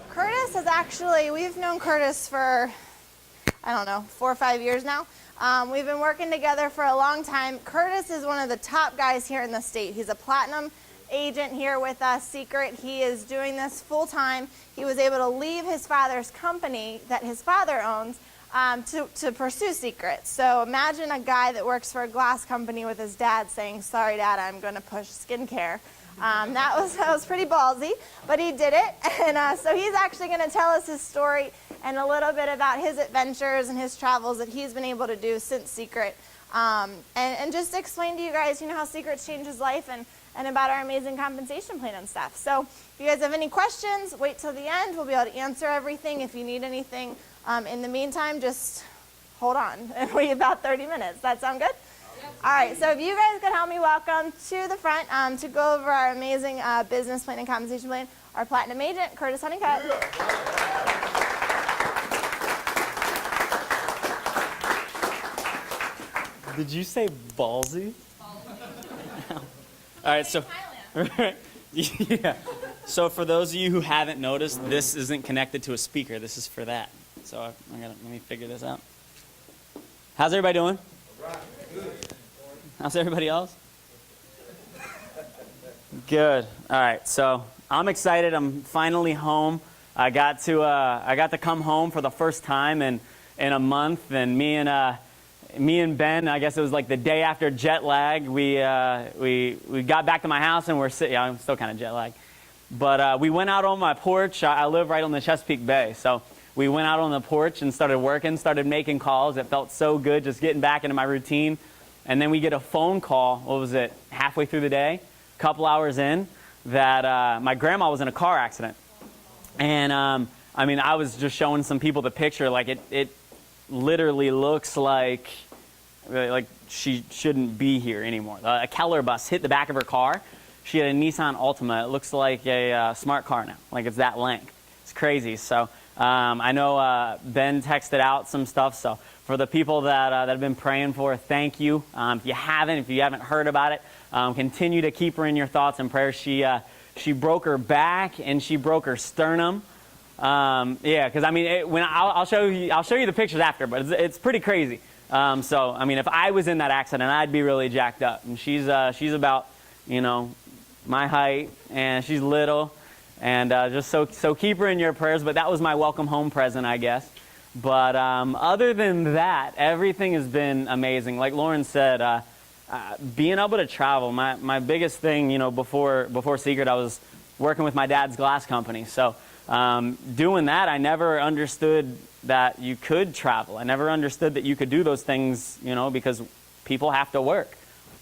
Curtis is actually, we've known Curtis for, I don't know, 4 or 5 years now. We've been working together for a long time. Curtis is one of the top guys here in the state. He's a platinum agent here with us, Secret. He is doing this full time. He was able to leave his father's company that his father owns to pursue Secret. So imagine a guy that works for a glass company with his dad saying, sorry, Dad, I'm going to push skincare. That was pretty ballsy, but he did it. And so he's actually going to tell us his story and a little bit about his adventures and his travels that he's been able to do since Secret. And just explain to you guys, how Secret's changed his life and about our amazing compensation plan and stuff. So if you guys have any questions, wait till the end. We'll be able to answer everything. If you need anything in the meantime, just hold on and wait about 30 minutes. That sound good? All right, so if you guys could help me welcome to the front to go over our amazing business plan and compensation plan, our platinum agent, Curtis Honeycutt. Did you say ballsy? All right, so yeah. So for those of you who haven't noticed, this isn't connected to a speaker. This is for that. So let me figure this out. How's everybody doing? How's everybody else? Good. All right. So I'm excited. I'm finally home. I got to come home for the first time in a month, and me and Ben, I guess it was like the day after jet lag, we got back to my house, and we're sitting. I'm still kind of jet lagged, but we went out on my porch. I live right on the Chesapeake Bay, so we went out on the porch and started working, started making calls. It felt so good just getting back into my routine. And then we get a phone call, what was it, halfway through the day, a couple hours in, that my grandma was in a car accident. And I was just showing some people the picture, like it literally looks like she shouldn't be here anymore. A Keller bus hit the back of her car. She had a Nissan Altima. It looks like a smart car now, like it's that length. It's crazy. So I know Ben texted out some stuff, so for the people that have been praying for, thank you. If you haven't heard about it, continue to keep her in your thoughts and prayers. She broke her back and she broke her sternum. Because I'll show you the pictures after, but it's pretty crazy. If I was in that accident, I'd be really jacked up. And she's about my height, and she's little, and just so keep her in your prayers. But that was my welcome home present, I guess. But other than that, everything has been amazing. Like Lauren said, being able to travel. My biggest thing, before Secret, I was working with my dad's glass company. So doing that, I never understood that you could travel. I never understood that you could do those things, because people have to work.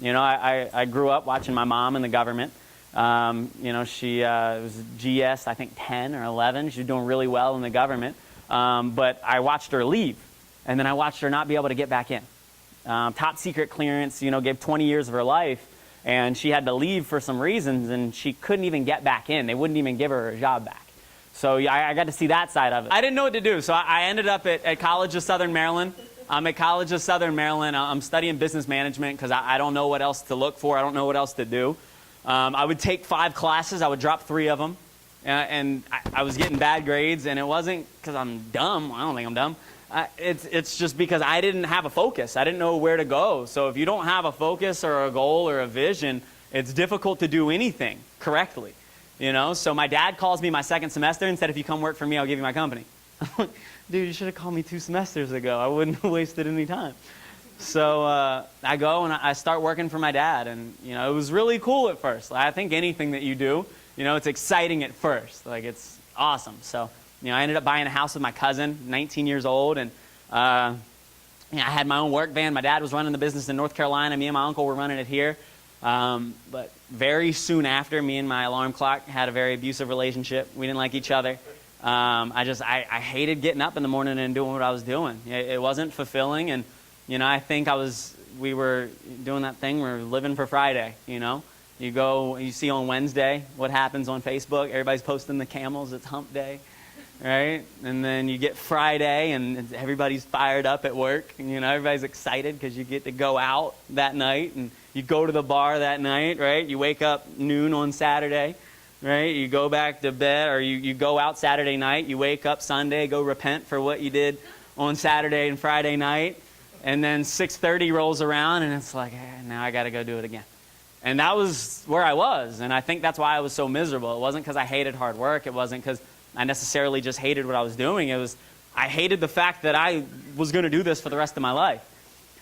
I grew up watching my mom in the government. She was GS, I think 10 or 11. She was doing really well in the government. But I watched her leave, and then I watched her not be able to get back in. Top secret clearance, gave 20 years of her life, and she had to leave for some reasons, and she couldn't even get back in. They wouldn't even give her job back. So I got to see that side of it. I didn't know what to do, so I ended up at College of Southern Maryland. I'm at College of Southern Maryland. I'm studying business management because I don't know what else to look for. I don't know what else to do. I would take 5 classes. I would drop 3 of them. And I was getting bad grades, and it wasn't because I'm dumb. I don't think I'm dumb. It's just because I didn't have a focus. I didn't know where to go. So if you don't have a focus or a goal or a vision, it's difficult to do anything correctly. So my dad calls me my second semester and said, if you come work for me, I'll give you my company. I'm like, dude, you should have called me 2 semesters ago. I wouldn't have wasted any time. So I go and I start working for my dad, and it was really cool at first. I think anything that you do, it's exciting at first. Like, it's awesome. So I ended up buying a house with my cousin, 19 years old, and I had my own work van. My dad was running the business in North Carolina. Me and my uncle were running it here. But very soon after, me and my alarm clock had a very abusive relationship. We didn't like each other. I hated getting up in the morning and doing what I was doing. It wasn't fulfilling, and You know, I think we were doing that thing, we're living for Friday, you know. You see on Wednesday what happens on Facebook. Everybody's posting the camels, it's hump day, right? And then you get Friday and everybody's fired up at work. And, you know, everybody's excited because you get to go out that night and you go to the bar that night, right? You wake up noon on Saturday, right? You go back to bed, or you go out Saturday night. You wake up Sunday, go repent for what you did on Saturday and Friday night. And then 6:30 rolls around and it's like, now I got to go do it again. And that was where I was. And I think that's why I was so miserable. It wasn't because I hated hard work. It wasn't because I necessarily just hated what I was doing. It was, I hated the fact that I was going to do this for the rest of my life.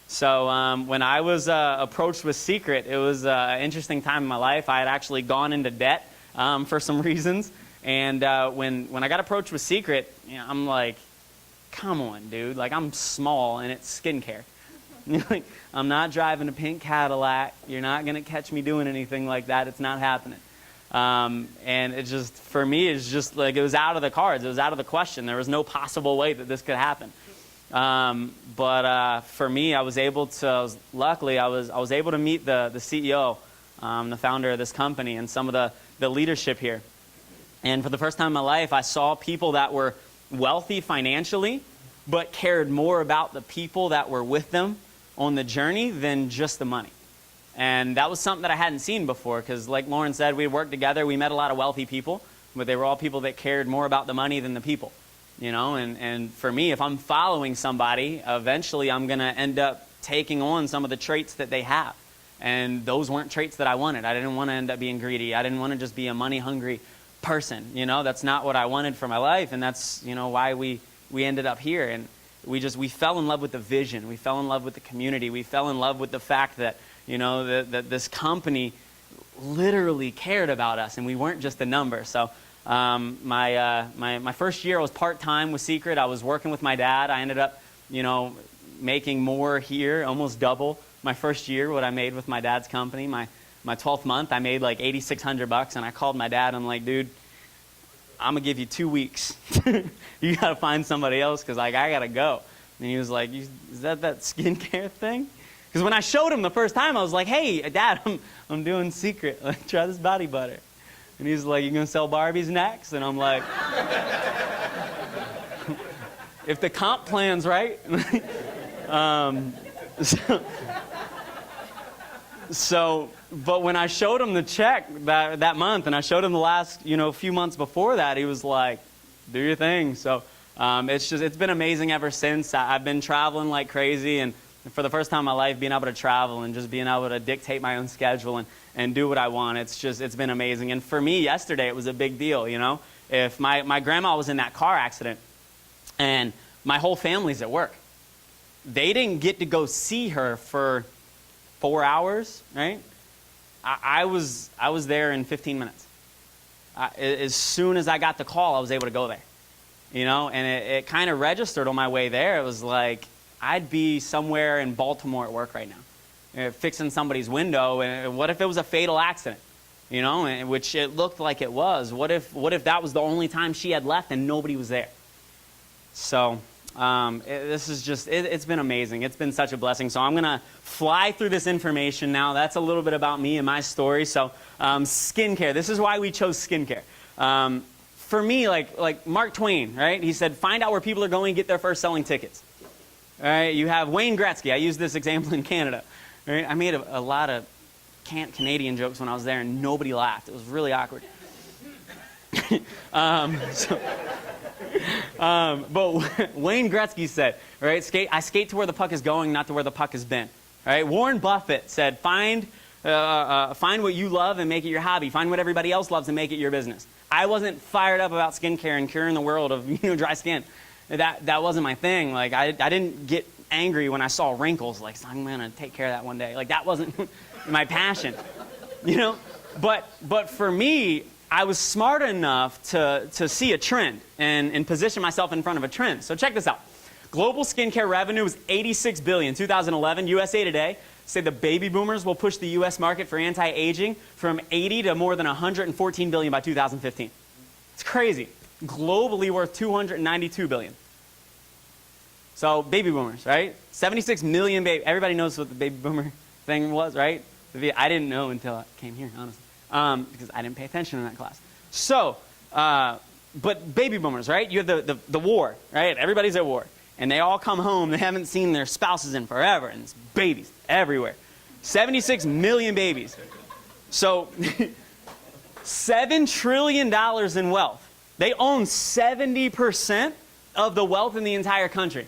So when I was approached with Secret, it was an interesting time in my life. I had actually gone into debt for some reasons. And when I got approached with Secret, you know, I'm like, come on, dude. Like, I'm small and it's skincare. Like, I'm not driving a pink Cadillac. You're not going to catch me doing anything like that. It's not happening. And it just, for me, it's just like, it was out of the cards. It was out of the question. There was no possible way that this could happen. But for me, I was able to, luckily, I was able to meet the CEO, the founder of this company, and some of the leadership here. And for the first time in my life, I saw people that were wealthy financially, but cared more about the people that were with them on the journey than just the money. And that was something that I hadn't seen before, because like Lauren said, we had worked together, we met a lot of wealthy people, but they were all people that cared more about the money than the people. You know, and for me, if I'm following somebody, eventually I'm going to end up taking on some of the traits that they have. And those weren't traits that I wanted. I didn't want to end up being greedy. I didn't want to just be a money-hungry person. You know, that's not what I wanted for my life, and that's, you know, why we ended up here. And we fell in love with the vision. We fell in love with the community. We fell in love with the fact that, you know, that this company literally cared about us, and we weren't just a number. So my first year I was part-time with Secret. I was working with my dad. I ended up, you know, making more here, almost double my first year what I made with my dad's company. My 12th month, I made like $8,600, and I called my dad. I'm like, dude, I'm gonna give you 2 weeks. You gotta find somebody else, because like I gotta go. And he was like, is that skincare thing? Because when I showed him the first time, I was like, hey, Dad, I'm doing Secret. Like, try this body butter. And he's like, you gonna sell Barbies next? And I'm like, if the comp plan's right. But when I showed him the check that month, and I showed him the last, you know, few months before that, he was like, do your thing. So it's been amazing ever since. I've been traveling like crazy, and for the first time in my life, being able to travel and just being able to dictate my own schedule and do what I want, it's been amazing. And for me, yesterday, it was a big deal, you know. If my grandma was in that car accident, and my whole family's at work, they didn't get to go see her for 4 hours, right? I was there in 15 minutes. As soon as I got the call, I was able to go there, you know, and it kind of registered on my way there. It was like, I'd be somewhere in Baltimore at work right now, fixing somebody's window, and what if it was a fatal accident, you know, which it looked like it was. What if that was the only time she had left and nobody was there? So it's been amazing. It's been such a blessing. So I'm going to fly through this information now. That's a little bit about me and my story. So skincare. This is why we chose skincare. For me, like Mark Twain, right? He said, find out where people are going, get there first, selling tickets. All right, you have Wayne Gretzky. I used this example in Canada. Right? I made a lot of Canadian jokes when I was there, and nobody laughed. It was really awkward. But Wayne Gretzky said, all right, I skate to where the puck is going, not to where the puck has been. All right, Warren Buffett said, find what you love and make it your hobby. Find what everybody else loves and make it your business. I wasn't fired up about skincare and curing the world of, you know, dry skin. That wasn't my thing. Like, I didn't get angry when I saw wrinkles. Like, I'm gonna take care of that one day. Like, that wasn't my passion, you know. But for me, I was smart enough to see a trend and position myself in front of a trend. So check this out. Global skincare revenue was $86 billion. 2011, USA Today say the baby boomers will push the U.S. market for anti-aging from 80 to more than $114 billion by 2015. It's crazy. Globally worth $292 billion. So baby boomers, right? 76 million baby. Everybody knows what the baby boomer thing was, right? I didn't know until I came here, honestly, because I didn't pay attention in that class. So, but baby boomers, right? You have the war, right? Everybody's at war. And they all come home. They haven't seen their spouses in forever. And it's babies everywhere. 76 million babies. So, $7 trillion in wealth. They own 70% of the wealth in the entire country.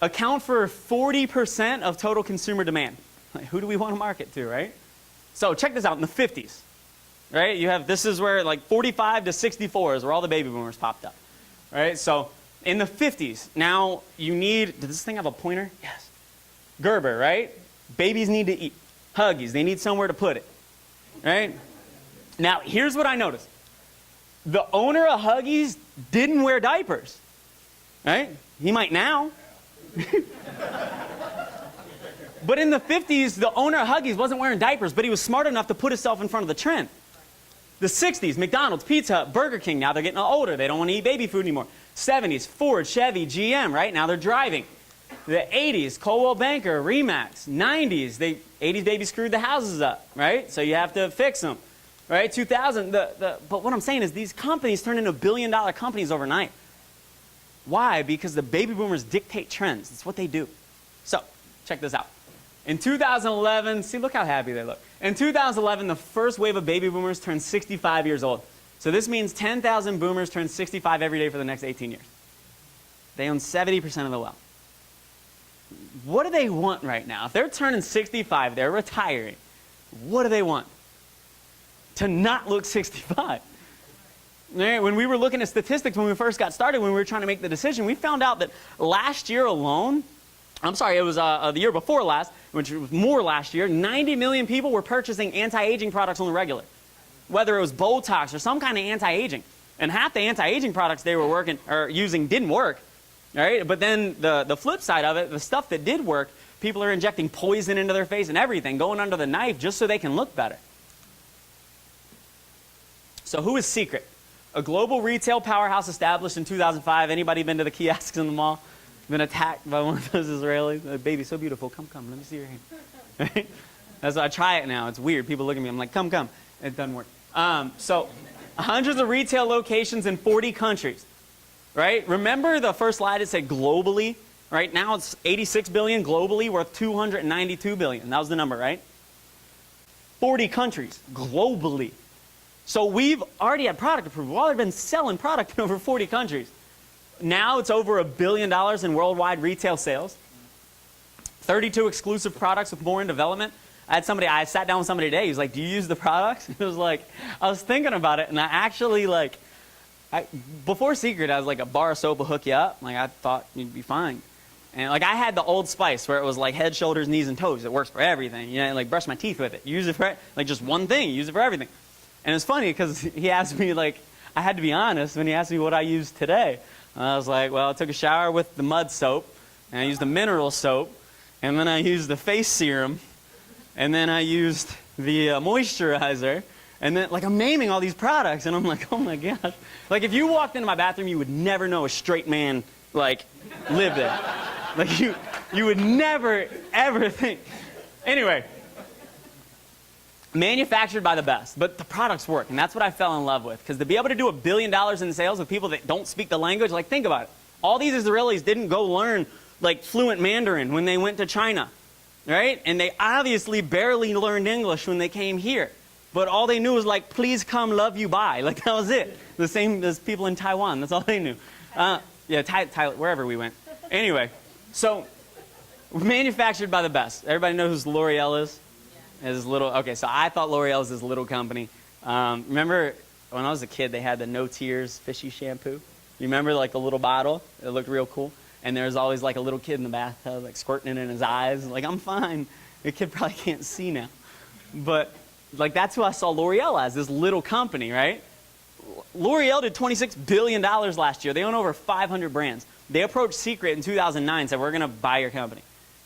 Account for 40% of total consumer demand. Like, who do we want to market to, right? So check this out. In the 50s, right? You have, this is where like 45 to 64 is where all the baby boomers popped up, right? So in the 50s, now you need, does this thing have a pointer? Yes. Gerber, right? Babies need to eat. Huggies, they need somewhere to put it, right? Now, here's what I noticed. The owner of Huggies didn't wear diapers, right? He might now. But in the 50s, the owner of Huggies wasn't wearing diapers, but he was smart enough to put himself in front of the trend. The 60s, McDonald's, Pizza Hut, Burger King, now they're getting older. They don't want to eat baby food anymore. 70s, Ford, Chevy, GM, right? Now they're driving. The 80s, Coldwell Banker, Remax. 90s, 80s baby screwed the houses up, right? So you have to fix them, right? 2000, but what I'm saying is these companies turn into billion-dollar companies overnight. Why? Because the baby boomers dictate trends. That's what they do. So, check this out. In 2011, see, look how happy they look. In 2011, the first wave of baby boomers turned 65 years old. So this means 10,000 boomers turn 65 every day for the next 18 years. They own 70% of the wealth. What do they want right now? If they're turning 65, they're retiring. What do they want? To not look 65. When we were looking at statistics when we first got started, when we were trying to make the decision, we found out that last year alone, I'm sorry, it was the year before last, which was more last year, 90 million people were purchasing anti-aging products on the regular. Whether it was Botox or some kind of anti-aging. And half the anti-aging products they were using didn't work. Right? But then the flip side of it, the stuff that did work, people are injecting poison into their face and everything, going under the knife just so they can look better. So who is Secret? A global retail powerhouse established in 2005. Anybody been to the kiosks in the mall? Been attacked by one of those Israelis? Baby, so beautiful. Come, let me see your hand. Right? That's why I try it now. It's weird. People look at me. I'm like, come. It doesn't work. So hundreds of retail locations in 40 countries. Right? Remember the first slide, it said globally? Right now it's 86 billion globally, worth 292 billion. That was the number, right? 40 countries globally. So we've already had product approval. We've already been selling product in over 40 countries. Now it's over $1 billion in worldwide retail sales. 32 exclusive products with more in development. I sat down with somebody today. He was like, do you use the products? It was like, I was thinking about it, and I actually before Secret, I was like, a bar of soap will hook you up. Like, I thought you'd be fine. And like, I had the Old Spice where it was like head, shoulders, knees, and toes. It works for everything. You know, like brush my teeth with it. Use it for like just one thing. Use it for everything. And it's funny because he asked me, like, I had to be honest when he asked me what I used today. I was like, well, I took a shower with the mud soap, and I used the mineral soap, and then I used the face serum, and then I used the moisturizer. And then, like, I'm naming all these products, and I'm like, oh my gosh. Like, if you walked into my bathroom, you would never know a straight man, like, lived there. Like, you would never, ever think. Anyway, manufactured by the best, but the products work, and that's what I fell in love with. Because to be able to do $1 billion in sales with people that don't speak the language, like, think about it. All these Israelis didn't go learn, like, fluent Mandarin when they went to China, right? And they obviously barely learned English when they came here. But all they knew was like, please come, love you, bye. Like, that was it. The same as people in Taiwan. That's all they knew. Wherever we went. Anyway, so manufactured by the best. Everybody know who L'Oreal is? Okay, so I thought L'Oreal was this little company. Remember when I was a kid, they had the No Tears fishy shampoo? You remember like the little bottle? It looked real cool. And there was always like a little kid in the bathtub, like squirting it in his eyes. Like, I'm fine. The kid probably can't see now. But like, that's who I saw L'Oreal as, this little company, right? L'Oreal did $26 billion last year. They own over 500 brands. They approached Secret in 2009 and said, we're going to buy your company.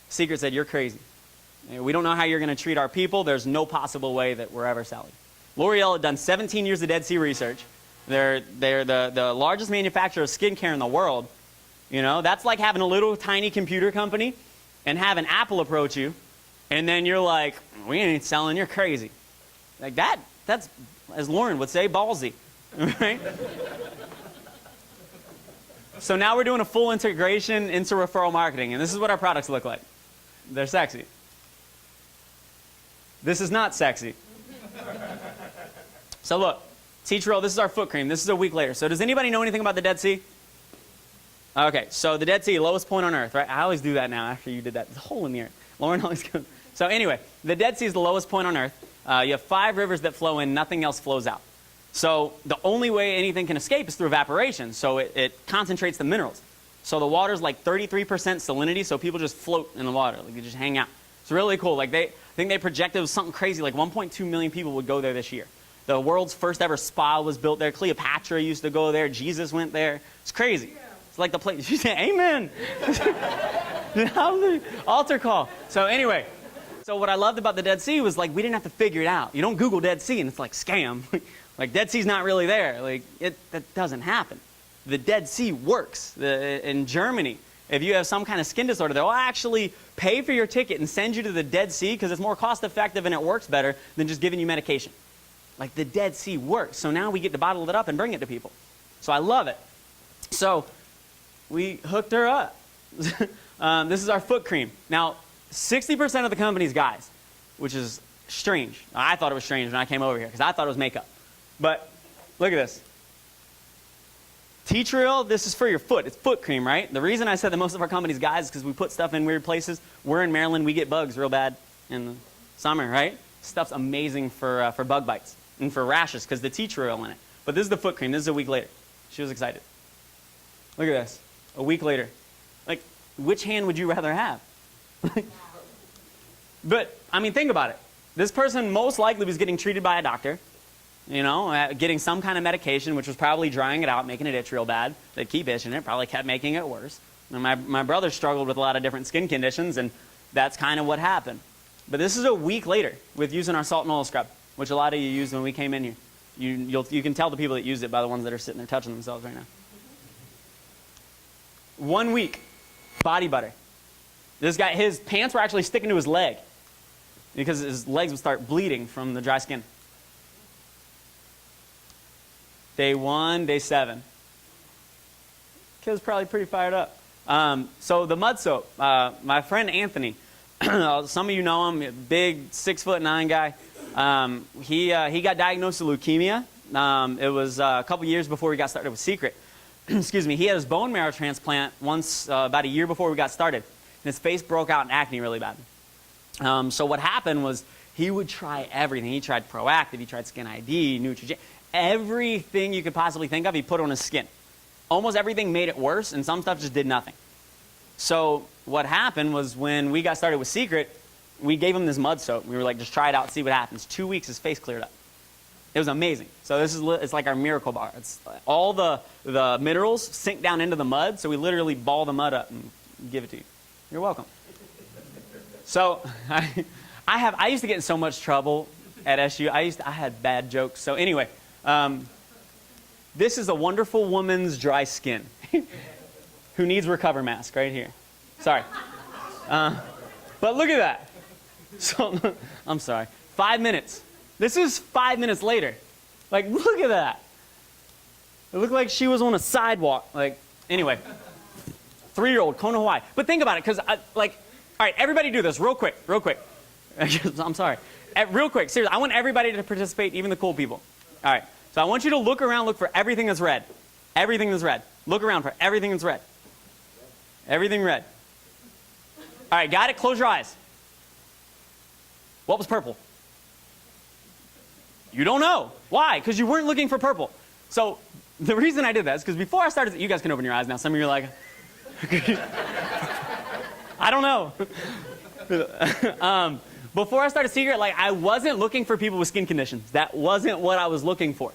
Secret said, you're crazy. We don't know how you're going to treat our people. There's no possible way that we're ever selling. L'Oreal had done 17 years of Dead Sea research. They're the largest manufacturer of skincare in the world. You know, that's like having a little tiny computer company and having Apple approach you, and then you're like, we ain't selling, you're crazy. Like that's, as Lauren would say, ballsy, right? So now we're doing a full integration into referral marketing, and this is what our products look like. They're sexy. This is not sexy. So look, T-Trail, this is our foot cream. This is a week later. So does anybody know anything about the Dead Sea? Okay, so the Dead Sea, lowest point on earth, right? I always do that now after you did that. There's a hole in the earth. Lauren always goes. So anyway, the Dead Sea is the lowest point on earth. You have 5 rivers that flow in, nothing else flows out. So the only way anything can escape is through evaporation. So it concentrates the minerals. So the water's like 33% salinity, so people just float in the water. Like they just hang out. It's really cool. Like I think they projected it was something crazy, like 1.2 million people would go there this year. The world's first ever spa was built there. Cleopatra used to go there. Jesus went there. It's crazy. It's like the place. You say, amen. Altar call. So anyway, so what I loved about the Dead Sea was like we didn't have to figure it out. You don't Google Dead Sea and it's like scam. Like Dead Sea's not really there. Like that doesn't happen. The Dead Sea works. In Germany, if you have some kind of skin disorder, they'll actually pay for your ticket and send you to the Dead Sea because it's more cost effective and it works better than just giving you medication. Like the Dead Sea works. So now we get to bottle it up and bring it to people. So I love it. So we hooked her up. This is our foot cream. Now, 60% of the company's guys, which is strange. I thought it was strange when I came over here because I thought it was makeup. But look at this. T-Trail, this is for your foot. It's foot cream, right? The reason I said that most of our company's guys is because we put stuff in weird places. We're in Maryland. We get bugs real bad in the summer, right? Stuff's amazing for bug bites and for rashes because the T-Trail in it. But this is the foot cream. This is a week later. She was excited. Look at this. A week later. Like, which hand would you rather have? But, I mean, think about it. This person most likely was getting treated by a doctor, you know, getting some kind of medication, which was probably drying it out, making it itch real bad. They'd keep itching it, probably kept making it worse. And my brother struggled with a lot of different skin conditions, and that's kind of what happened. But this is a week later with using our salt and oil scrub, which a lot of you used when we came in here. You can tell the people that used it by the ones that are sitting there touching themselves right now. 1 week, body butter. This guy, his pants were actually sticking to his leg because his legs would start bleeding from the dry skin. Day 1, day 7. Kid was probably pretty fired up. So the mud soap, my friend Anthony, some of you know him, big 6'9" guy. He got diagnosed with leukemia. It was a couple years before we got started with Secret. Excuse me. He had his bone marrow transplant once about a year before we got started. And his face broke out in acne really bad. So what happened was he would try everything. He tried Proactiv, he tried Skin ID, Neutrogena, everything you could possibly think of, he put on his skin. Almost everything made it worse, and some stuff just did nothing. So what happened was when we got started with Secret, we gave him this mud soap. We were like, just try it out, see what happens. 2 weeks, his face cleared up. It was amazing. So it's like our miracle bar. It's all the minerals sink down into the mud, so we literally ball the mud up and give it to you. You're welcome. So I used to get in so much trouble at SU. I had bad jokes. So anyway, this is a wonderful woman's dry skin who needs Recover Mask right here. Sorry. But look at that. So I'm sorry. 5 minutes. This is 5 minutes later. Like, look at that. It looked like she was on a sidewalk. Like, anyway. 3-year-old, Kona, Hawaii. But think about it, because, all right, everybody do this real quick. I'm sorry. Real quick, seriously, I want everybody to participate, even the cool people. All right, so I want you to look around, look for everything that's red. Everything that's red. Look around for everything that's red. Everything red. All right, got it? Close your eyes. What was purple? You don't know. Why? Because you weren't looking for purple. So the reason I did that is because before I started, you guys can open your eyes now. Some of you are like, I don't know. Before I started Secret, like I wasn't looking for people with skin conditions. That wasn't what I was looking for.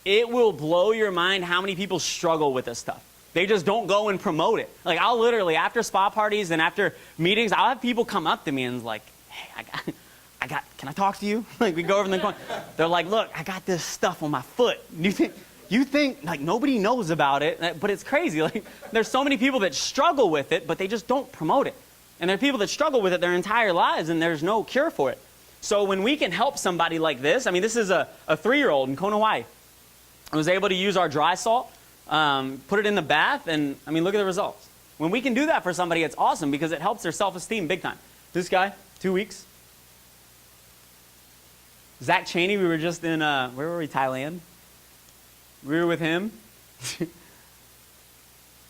It will blow your mind how many people struggle with this stuff. They just don't go and promote it. Like I'll literally, after spa parties and after meetings, I'll have people come up to me and like, hey, can I talk to you? Like we go over in the corner. They're like, look, I got this stuff on my foot. Do you think like nobody knows about it, but it's crazy. Like there's so many people that struggle with it, but they just don't promote it. And there are people that struggle with it their entire lives, and there's no cure for it. So when we can help somebody like this, I mean, this is a 3-year-old in Kona, Hawaii. I was able to use our dry salt, put it in the bath, and I mean, look at the results. When we can do that for somebody, it's awesome because it helps their self-esteem big time. This guy, 2 weeks. Zach Cheney, we were just in, where were we, Thailand? We were with him. This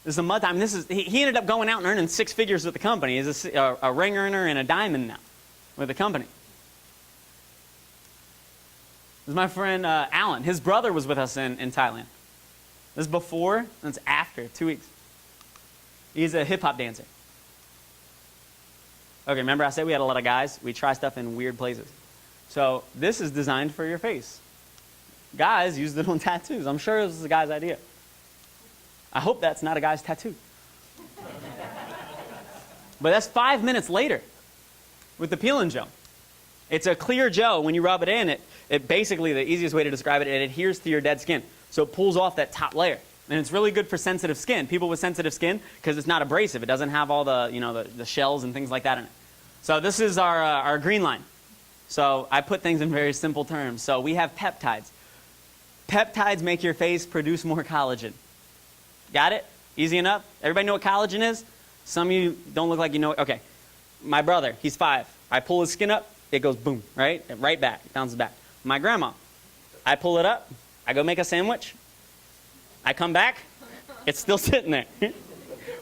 is a mud time. He ended up going out and earning 6 figures with the company. He's a ring earner and a diamond now with the company. This is my friend Alan. His brother was with us in Thailand. This is before, and it's after, 2 weeks. He's a hip-hop dancer. Okay, remember I said we had a lot of guys? We try stuff in weird places. So this is designed for your face. Guys used it on tattoos. I'm sure it was a guy's idea. I hope that's not a guy's tattoo. But that's 5 minutes later with the peeling gel. It's a clear gel. When you rub it in, it basically, the easiest way to describe it, it adheres to your dead skin. So it pulls off that top layer. And it's really good for sensitive skin. People with sensitive skin, because it's not abrasive. It doesn't have all the, the shells and things like that in it. So this is our green line. So I put things in very simple terms. So we have peptides. Peptides make your face produce more collagen. Got it? Easy enough? Everybody know what collagen is? Some of you don't look like you know it. Okay. My brother, he's 5. I pull his skin up, it goes boom, right? Right back. It bounces back. My grandma, I pull it up, I go make a sandwich, I come back, it's still sitting there.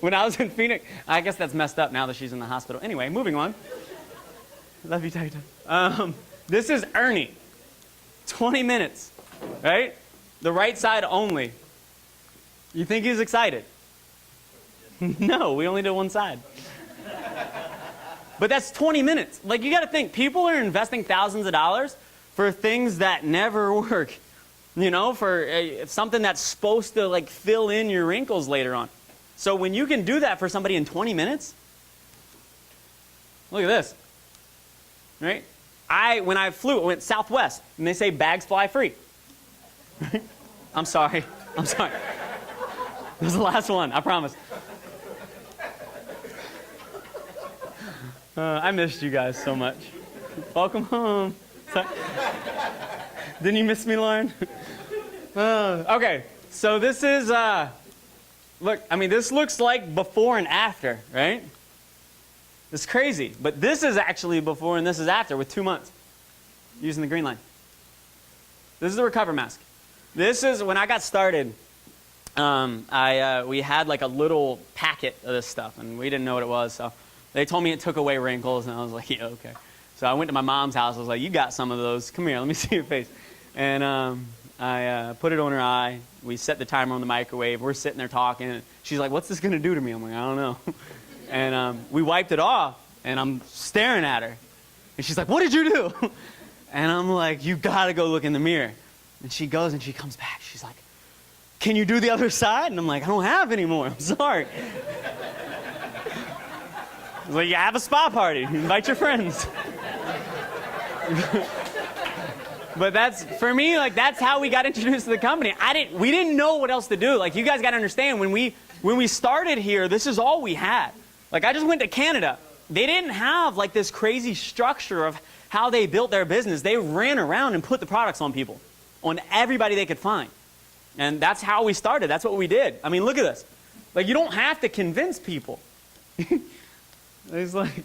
When I was in Phoenix, I guess that's messed up now that she's in the hospital. Anyway, moving on. Love you, Taita. This is Ernie. 20 minutes, right? The right side only. You think he's excited? No, we only did one side. But that's 20 minutes. Like, you got to think, people are investing thousands of dollars for things that never work. For something that's supposed to, like, fill in your wrinkles later on. So when you can do that for somebody in 20 minutes, look at this, right? When I flew, I went Southwest, and they say bags fly free. I'm sorry. This is the last one, I promise. I missed you guys so much. Welcome home. Sorry. Didn't you miss me, Lauren? Okay, so this is, look, I mean, this looks like before and after, right? It's crazy, but this is actually before and this is after with 2 months using the green line. This is the Recover mask. This is, when I got started, we had like a little packet of this stuff, and we didn't know what it was, so they told me it took away wrinkles, and I was like, yeah, okay. So I went to my mom's house. I was like, you got some of those. Come here, let me see your face. And I put it on her eye. We set the timer on the microwave. We're sitting there talking. She's like, what's this going to do to me? I'm like, I don't know. And we wiped it off, and I'm staring at her. And she's like, what did you do? And I'm like, you got to go look in the mirror. And she goes, and she comes back. She's like, can you do the other side? And I'm like, I don't have any more. I'm sorry. I was like, you have a spa party. Invite your friends. But that's, for me, like, that's how we got introduced to the company. We didn't know what else to do. Like, you guys got to understand, when we started here, this is all we had. Like, I just went to Canada. They didn't have, like, this crazy structure of how they built their business. They ran around and put the products on people, on everybody they could find. And that's how we started. That's what we did. I mean, look at this. Like, you don't have to convince people. It's like,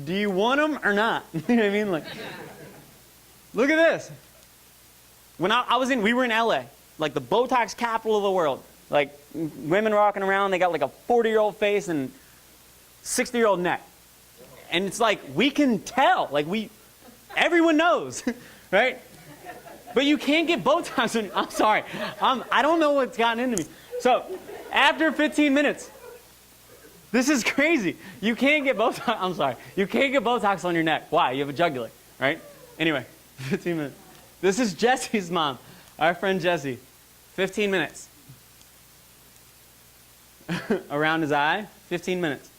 do you want them or not? You know what I mean? Like, look at this. When we were in LA, like the Botox capital of the world. Like, women walking around, they got like a 40-year-old face and 60-year-old neck. And it's like, we can tell. Like, everyone knows, right? But you can't get Botox. I'm sorry. I don't know what's gotten into me. So, after 15 minutes, this is crazy. You can't get Botox. I'm sorry. You can't get Botox on your neck. Why? You have a jugular, right? Anyway, 15 minutes. This is Jesse's mom, our friend Jesse. 15 minutes. Around his eye, 15 minutes.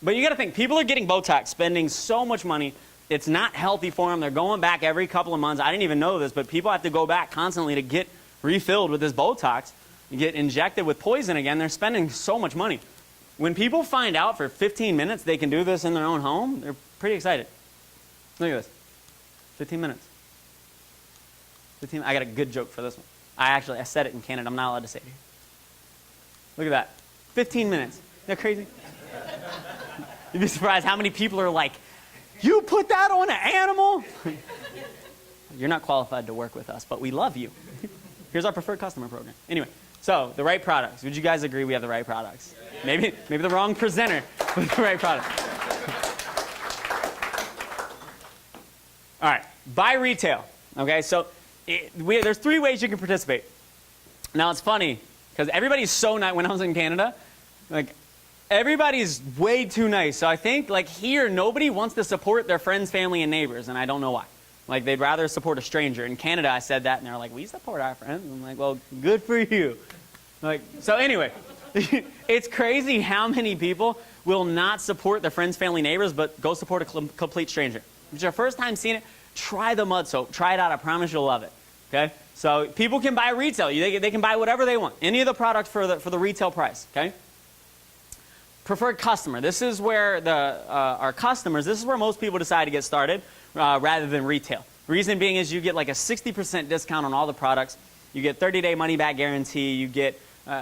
But you got to think, people are getting Botox, spending so much money. It's not healthy for them. They're going back every couple of months. I didn't even know this, but people have to go back constantly to get refilled with this Botox, you get injected with poison again. They're spending so much money. When people find out for 15 minutes they can do this in their own home, they're pretty excited. Look at this. 15 minutes. 15. I got a good joke for this one. I said it in Canada. I'm not allowed to say it here. Look at that. 15 minutes. Isn't that crazy? You'd be surprised how many people are like, you put that on an animal? You're not qualified to work with us, but we love you. Here's our preferred customer program. Anyway, so the right products. Would you guys agree we have the right products? Maybe the wrong presenter, but the right product. All right, buy retail. Okay, so there's 3 ways you can participate. Now it's funny because everybody's so nice. When I was in Canada, like everybody's way too nice. So I think like here nobody wants to support their friends, family, and neighbors, and I don't know why. Like they'd rather support a stranger. In Canada, I said that, and they're like, "We support our friends." I'm like, "Well, good for you." Like so. Anyway, it's crazy how many people will not support their friends, family, neighbors, but go support a complete stranger. If it's your first time seeing it, try the mud soap. Try it out. I promise you'll love it. Okay. So people can buy retail. They can buy whatever they want. Any of the products for the retail price. Okay. Preferred customer. This is where our customers. This is where most people decide to get started. Rather than retail. Reason being is you get like a 60% discount on all the products. You get 30-day money-back guarantee. You get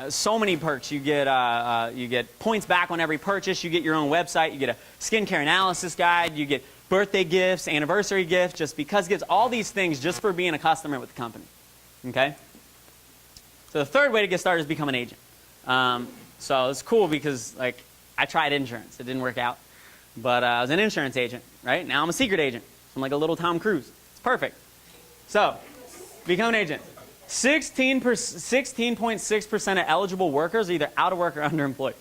so many perks. You get points back on every purchase. You get your own website. You get a skincare analysis guide. You get birthday gifts, anniversary gifts. Just because it gets all these things just for being a customer with the company. Okay. So the third way to get started is become an agent. So it's cool because like I tried insurance. It didn't work out. But I was an insurance agent, right? Now I'm a secret agent. I'm like a little Tom Cruise. It's perfect. So, become an agent. 16.6% of eligible workers are either out of work or underemployed.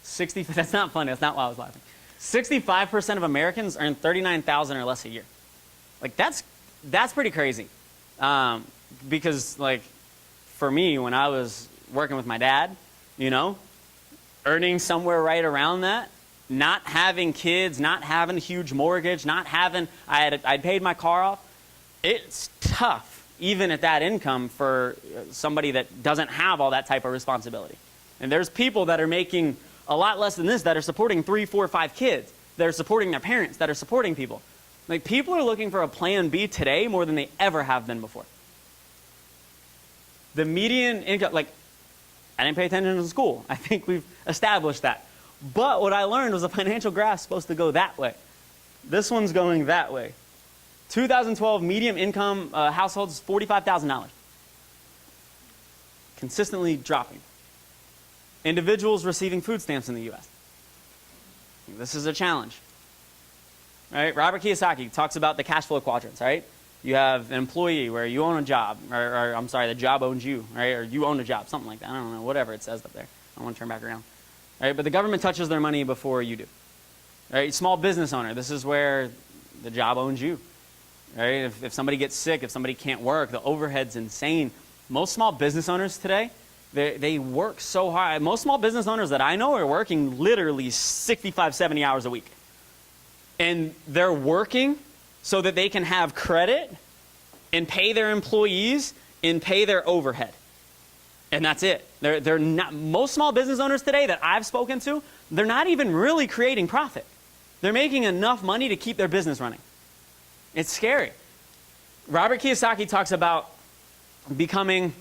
That's not funny. That's not why I was laughing. 65% of Americans earn $39,000 or less a year. Like that's pretty crazy. Because like for me, when I was working with my dad, earning somewhere right around that. Not having kids, not having a huge mortgage, I'd paid my car off. It's tough, even at that income, for somebody that doesn't have all that type of responsibility. And there's people that are making a lot less than this that are supporting 3, 4, 5 kids, that are supporting their parents, that are supporting people. Like people are looking for a plan B today more than they ever have been before. The median income, like I didn't pay attention in school. I think we've established that. But what I learned was a financial graph supposed to go that way. This one's going that way. 2012 median income households, $45,000. Consistently dropping. Individuals receiving food stamps in the U.S. This is a challenge. Right? Robert Kiyosaki talks about the cash flow quadrants, right? You have an employee where you own a job, or I'm sorry, the job owns you, right? Or you own a job, something like that. I don't know, whatever it says up there. I want to turn back around. Right? But the government touches their money before you do. Right? Small business owner, this is where the job owns you. Right? If somebody gets sick, if somebody can't work, the overhead's insane. Most small business owners today, they work so hard. Most small business owners that I know are working literally 65, 70 hours a week. And they're working so that they can have credit and pay their employees and pay their overhead. And that's it. They're not, most small business owners today that I've spoken to, they're not even really creating profit. They're making enough money to keep their business running. It's scary. Robert Kiyosaki talks about becoming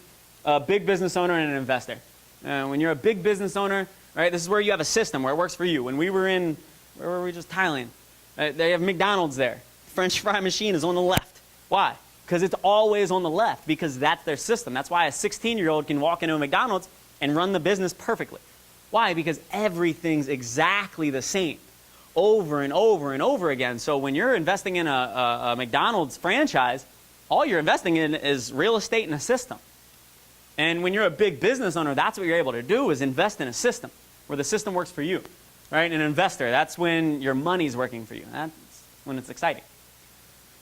a big business owner and an investor. When you're a big business owner, right, this is where you have a system where it works for you. When we were in, where were we just, Thailand, they have McDonald's there. French fry machine is on the left. Why? Because it's always on the left, because that's their system. That's why a 16-year-old can walk into a McDonald's and run the business perfectly. Why? Because everything's exactly the same over and over and over again. So when you're investing in a McDonald's franchise, all you're investing in is real estate and a system. And when you're a big business owner, that's what you're able to do, is invest in a system where the system works for you. Right? An investor, that's when your money's working for you. That's when it's exciting.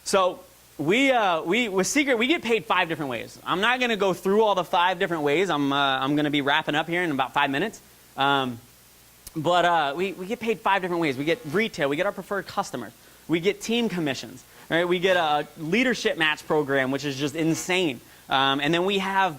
So with Secret, we get paid 5 different ways. I'm not going to go through all the 5 different ways. I'm going to be wrapping up here in about 5 minutes. But we get paid 5 different ways. We get retail. We get our preferred customers. We get team commissions. Right? We get a leadership match program, which is just insane. And then we have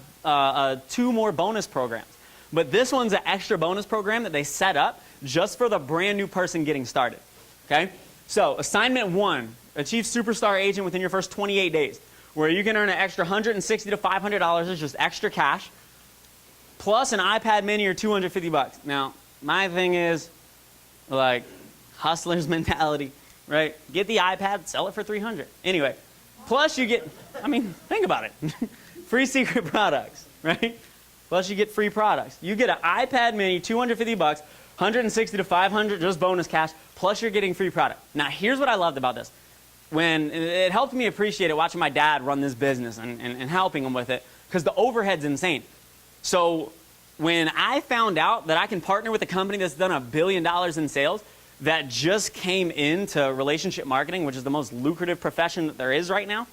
2 more bonus programs. But this one's an extra bonus program that they set up just for the brand new person getting started. Okay? So assignment 1, achieve superstar agent within your first 28 days, where you can earn an extra $160 to $500 as just extra cash, plus an iPad mini or $250. Now, my thing is, like, hustler's mentality, right? Get the iPad, sell it for $300. Anyway, plus you get, I mean, think about it. Free secret products, right? Plus you get free products. You get an iPad mini, $250, $160 to $500, just bonus cash, plus you're getting free product. Now, here's what I loved about this. When it helped me appreciate it watching my dad run this business and helping him with it, because the overhead's insane. So when I found out that I can partner with a company that's done $1 billion in sales, that just came into relationship marketing, which is the most lucrative profession that there is right now,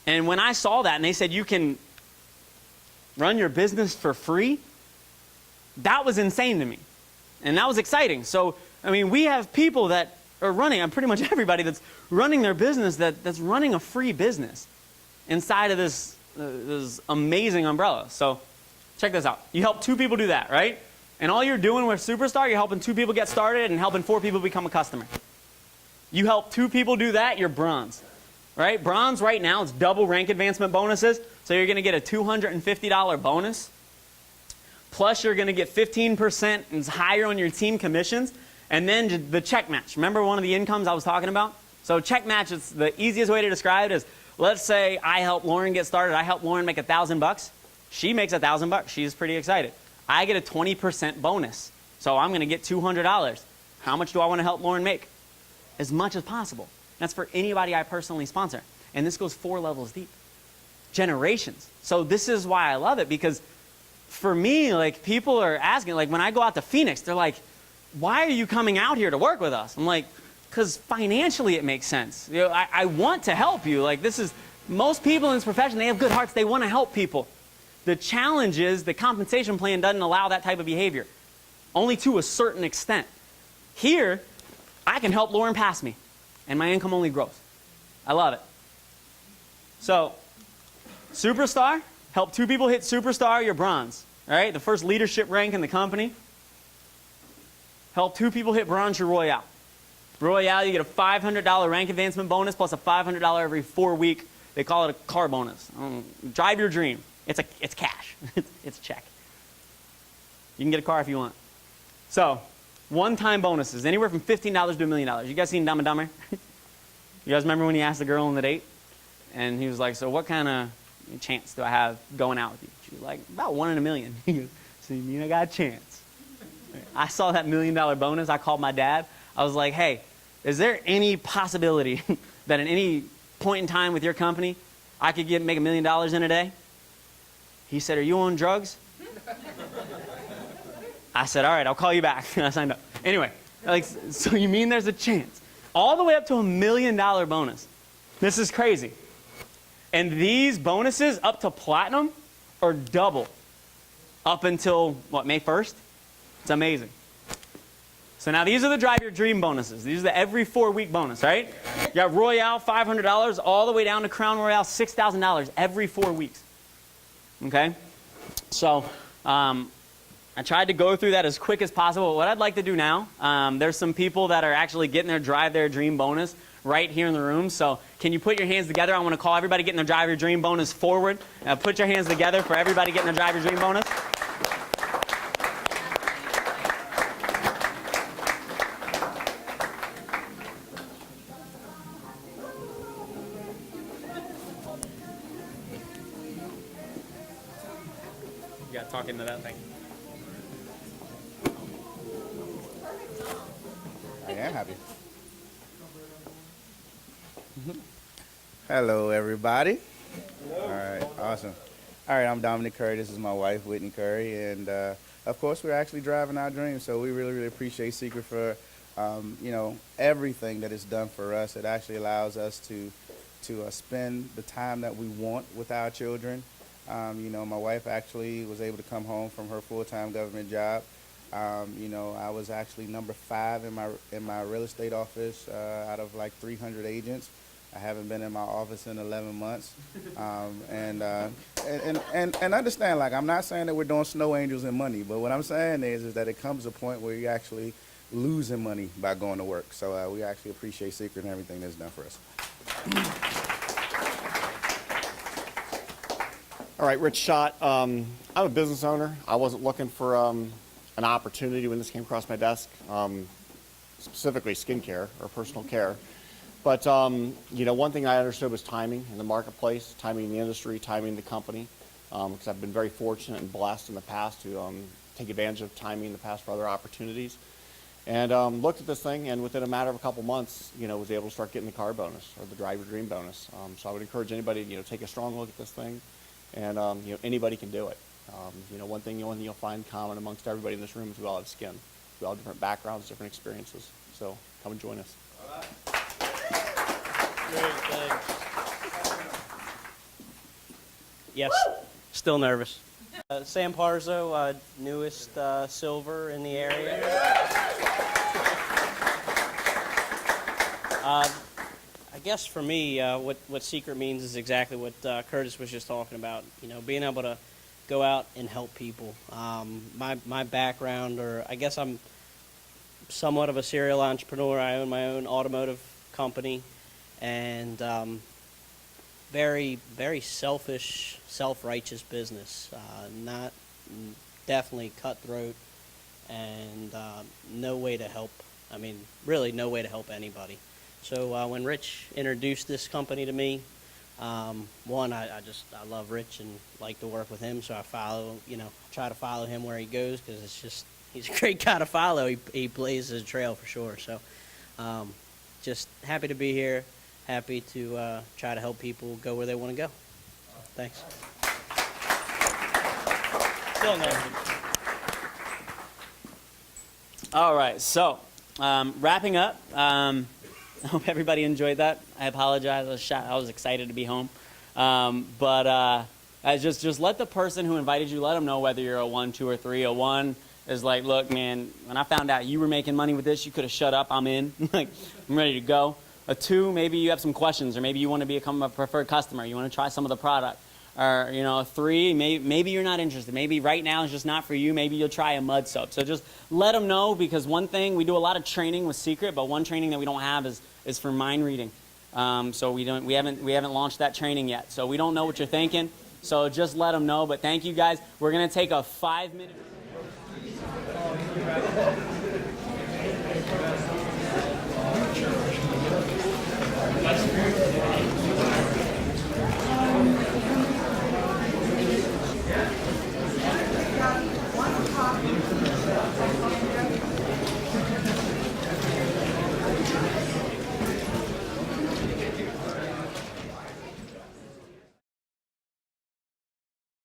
and when I saw that and they said you can run your business for free, that was insane to me. And that was exciting. So, I mean, we have people that are running, and pretty much everybody that's running their business that's running a free business inside of this amazing umbrella. So check this out. You help 2 people do that, right? And all you're doing with Superstar, you're helping 2 people get started and helping 4 people become a customer. You help 2 people do that, you're bronze. Right? Bronze right now, it's double rank advancement bonuses. So you're going to get a $250 bonus. Plus you're going to get 15% and higher on your team commissions. And then the check match. Remember one of the incomes I was talking about? So check match, it's the easiest way to describe it is, let's say I help Lauren get started. I help Lauren make $1,000. She makes $1,000. She's pretty excited. I get a 20% bonus. So I'm going to get $200. How much do I want to help Lauren make? As much as possible. That's for anybody I personally sponsor. And this goes 4 levels deep. Generations. So this is why I love it, because for me, like, people are asking, like, when I go out to Phoenix, they're like, why are you coming out here to work with us? I'm like, because financially it makes sense. You know, I want to help you. Like, this is, most people in this profession, they have good hearts. They want to help people. The challenge is the compensation plan doesn't allow that type of behavior, only to a certain extent. Here, I can help Lauren pass me, and my income only grows. I love it. So, Superstar, help 2 people hit Superstar, you're bronze. All right, the first leadership rank in the company. Help 2 people hit bronze, you're Royale. Royale, you get a $500 rank advancement bonus plus a $500 every 4 week. They call it a car bonus. Drive your dream. It's cash. It's a check. You can get a car if you want. So, one-time bonuses, anywhere from $15 to $1 million. You guys seen Dumb and Dumber? You guys remember when he asked the girl on the date? And he was like, so what kind of chance do I have going out with you? She was like, about 1 in a million. He goes, so you mean I got a chance? I saw that $1 million bonus. I called my dad. I was like, hey, is there any possibility that at any point in time with your company, I could make $1 million in a day? He said, are you on drugs? I said, all right, I'll call you back. And I signed up. Anyway, like, so you mean there's a chance? All the way up to $1 million bonus. This is crazy. And these bonuses up to platinum are double up until, what, May 1st? It's amazing. So now these are the Drive Your Dream bonuses. These are the every 4-week bonus, right? You got Royale, $500, all the way down to Crown Royale, $6,000 every 4 weeks. Okay? So I tried to go through that as quick as possible. What I'd like to do now, there's some people that are actually getting their Drive Their Dream bonus right here in the room. So can you put your hands together? I want to call everybody getting their Drive Your Dream bonus forward. Put your hands together for everybody getting their Drive Your Dream bonus. You got to talk into that thing. I am happy. Hello, everybody. All right, awesome. All right, I'm Dominic Curry. This is my wife, Whitney Curry, and of course, we're actually driving our dreams. So we really, really appreciate Secret for, everything that it's done for us. It actually allows us to spend the time that we want with our children. My wife actually was able to come home from her full-time government job. I was actually number 5 in my real estate office out of like 300 agents. I haven't been in my office in 11 months. And understand, like, I'm not saying that we're doing snow angels and money, but what I'm saying is that it comes a point where you're actually losing money by going to work. So we actually appreciate Secret and everything that's done for us. All right, Rich Schott. I'm a business owner. I wasn't looking for an opportunity when this came across my desk, specifically skincare or personal care. But, one thing I understood was timing in the marketplace, timing in the industry, timing in the company, because I've been very fortunate and blessed in the past to take advantage of timing in the past for other opportunities. And looked at this thing, and within a matter of a couple months, was able to start getting the car bonus or the Drive Your Dream bonus. So I would encourage anybody, take a strong look at this thing, and anybody can do it. One thing you'll find common amongst everybody in this room is we all have skin. We all have different backgrounds, different experiences. So come and join us. Great, thanks. Yes, still nervous. Sam Parzo, newest silver in the area. I guess for me, what Secret means is exactly what Curtis was just talking about. Being able to go out and help people. My background, or I guess I'm somewhat of a serial entrepreneur. I own my own automotive company, and very, very selfish, self-righteous business. Not definitely cutthroat, and no way to help. I mean, really no way to help anybody. So when Rich introduced this company to me, one, I love Rich and like to work with him, so I try to follow him where he goes, because he's a great guy to follow. He blazes a trail for sure. So just happy to be here, happy to try to help people go where they want to go. Thanks. Still nervous. All right, so wrapping up. I hope everybody enjoyed that. I apologize. I was excited to be home. But just let the person who invited you, let them know whether you're a 1, 2, or 3. A 1 is like, look, man, when I found out you were making money with this, you could have shut up. I'm in. Like, I'm ready to go. A 2, maybe you have some questions, or maybe you want to become a preferred customer. You want to try some of the product. Or, a 3, maybe you're not interested. Maybe right now it's just not for you. Maybe you'll try a mud soap. So just let them know, because one thing, we do a lot of training with Secret, but one training that we don't have is for mind reading. So we haven't launched that training yet. So we don't know what you're thinking. So just let them know. But thank you guys. We're going to take a 5-minute